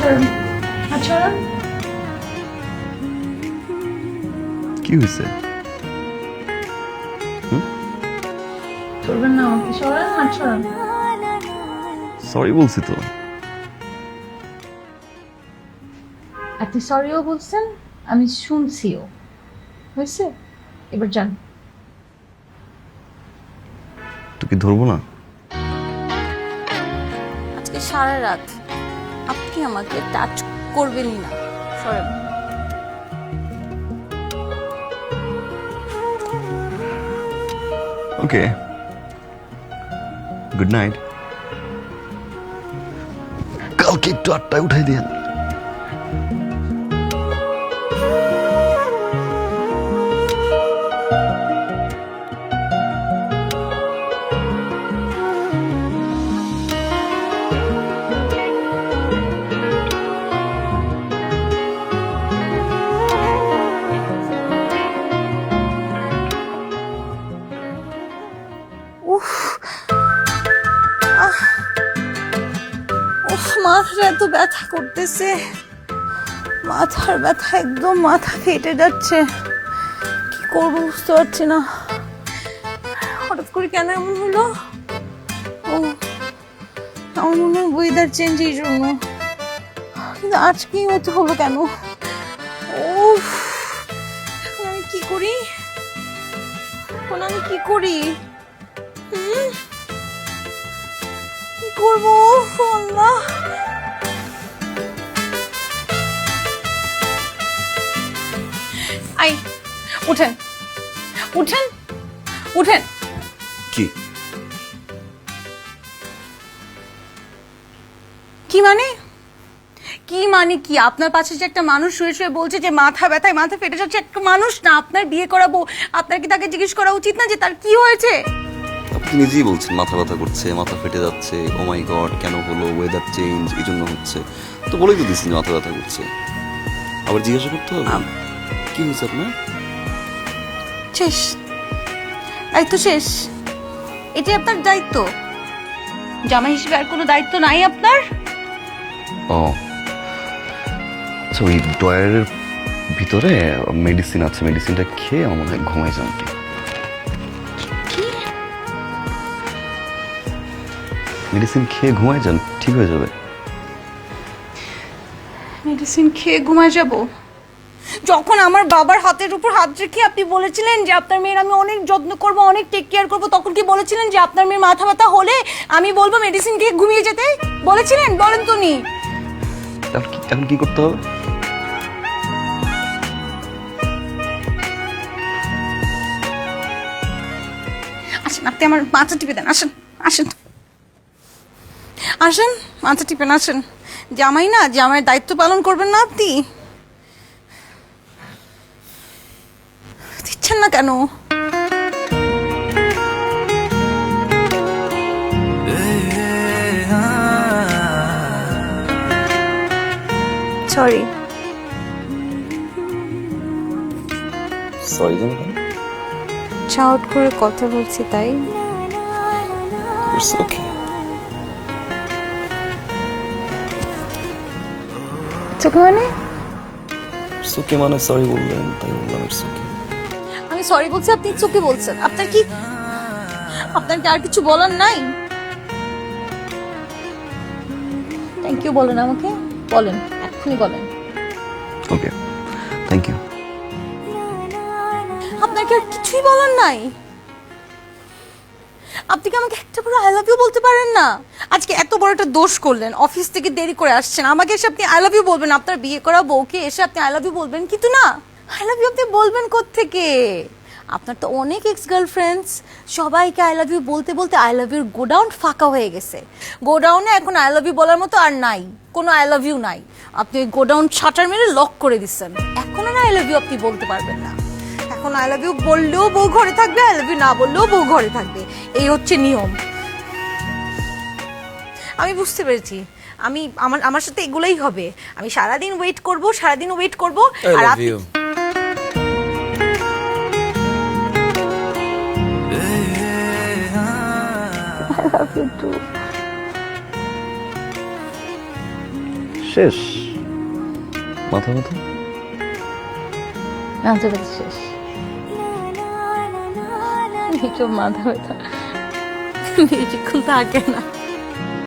ছাড়ুন, হাত ছাড়ুন। কি হয়েছে? করবেন না আমাকে, সরান, হাত সরান। সরি বলছি তো। আপনি সরিও বলছেন, আমি শুনছিও। হয়েছে, এবার যান। তুই কি ধরবো না? আজকে সারা রাত আপনি আমাকে টাচ করবেনই না, সরেন। ওকে, গুড নাইট। কালকে একটু 8টায় উঠাই দেন। উফ, মাথাটা এত ব্যথা করতেছে, মাথার ব্যথা, একদম মাথা ফেটে যাচ্ছে। কি করবো বুঝতে পারছি না, হঠাৎ করে কেন এমন হলো? ও, আমার মনে হয় ওয়েদার চেঞ্জ এই জন্য, কিন্তু আজকেই হতে হলো কেন? উফ, এখন আমি কি করি? এখন আমি কি করি? কি করবো আল্লাহ? আই, উঠেন উঠেন উঠেন। কি? কি মানে? কি মানে কি? আপনার পাশে যে একটা মানুষ শুয়ে শুয়ে বলছে যে মাথা ব্যথায় মাথা ফেটে যাচ্ছে, একটা মানুষ না, আপনার বিয়ে করাবো, আপনার কি তাকে জিজ্ঞেস করা উচিত না যে তার কি হয়েছে? আপনি নিজেই বলছেন মাথা ব্যথা করছে, মাথা ফেটে যাচ্ছে, ও মাই গড কেন হলো, ওয়েদার চেঞ্জ এই জন্য হচ্ছে। তো বলেই তো দিচ্ছি মাথা ব্যথা করছে, আবার জিজ্ঞাসা করতে হবে কি হয়েছে আপনার? শেষ, দায়িত্ব শেষ। এটাই আপনার দায়িত্ব? জামাই হিসেবে আর কোনো দায়িত্ব নাই আপনার? ও আচ্ছা, ওই ড্রয়ারের ভিতরে মেডিসিন আছে, মেডিসিনটা খেয়ে আমার মনে হয় ঘুমাই যান। মেডিসিন খেয়ে ঘুমাই যান, ঠিক হয়ে যাবে। মেডিসিন খেয়ে ঘুমায় যাব? যখন আমার বাবার হাতের উপর হাত রেখে আপনি বলেছিলেন যে আপনার মেয়ের আমি অনেক যত্ন করব, অনেক টেক কেয়ার করব, তখন কি বলেছিলেন যে আপনার মেয়ের মাথা ব্যথা হলে আমি বলবো মেডিসিন খেয়ে ঘুমিয়ে যেতে? বলেছিলেন? বলেন তো নি। এখন কি করতে হবে? আসেন, আপনি আমার মাথা টিপে দেন, আসেন আসেন আসেন, মাথা টিপেন, আসেন। জামাই না, জামাইয়ের দায়িত্ব পালন করবেন না আপনি? দিচ্ছেন না কেন? সরি। সরি জানো কেন? শাউট করে কথা বলছি তাই। It's okay. চোখে মানে? ইটস ওকে মানে সরি বললেন তাই বললাম ইটস ওকে। আমি সরি বলছি, আপনি চোখে বলছেন। আপনার কি আর কিছু বলার নাই? থ্যাংক ইউ বলেন আমাকে, বলেন, এক্ষুনি বলেন। ওকে, থ্যাংক ইউ। আপনার কি আর কিছুই বলার নাই? আপনি কি আমাকে একটা বড় আই লাভ ইউ বলতে পারেন না? আজকে এত বড় একটা দোষ করলেন, অফিস থেকে দেরি করে আসছেন, আমাকে এসে আপনি আই লাভ ইউ বলবেন? আপনার বিয়ে করা বউকে এসে আপনি আই লাভ ইউ বলবেন? কিন্তু না, আই লাভ ইউ আপনি বলবেন কোত্থেকে? আপনার তো অনেক এক্স গার্লফ্রেন্ডস, সবাইকে আই লাভ ইউ বলতে বলতে আই লাভ ইউর গোডাউন ফাঁকা হয়ে গেছে। গোডাউনে এখন আই লাভ ইউ বলার মতো আর নাই, কোনো আই লাভ ইউ নাই। আপনি ওই গোডাউন শাটার মেরে লক করে দিচ্ছেন, এখন আর আই লাভ ইউ আপনি বলতে পারবেন না। এখন আই লাভ ইউ বললেও বউ ঘরে থাকবে, আই লাভ ইউ না বললেও বউ ঘরে থাকবে, এই হচ্ছে নিয়ম। আমি বুঝতে পেরেছি, আমার সাথে এগুলোই হবে। আমি সারাদিন ওয়েট করব, সারাদিন ওয়েট করব, আর আপনি শেষ। মাথা ব্যথা? মাথা ব্যথা শেষ। একটু মাথা ব্যথা বেশিক্ষণ থাকে না।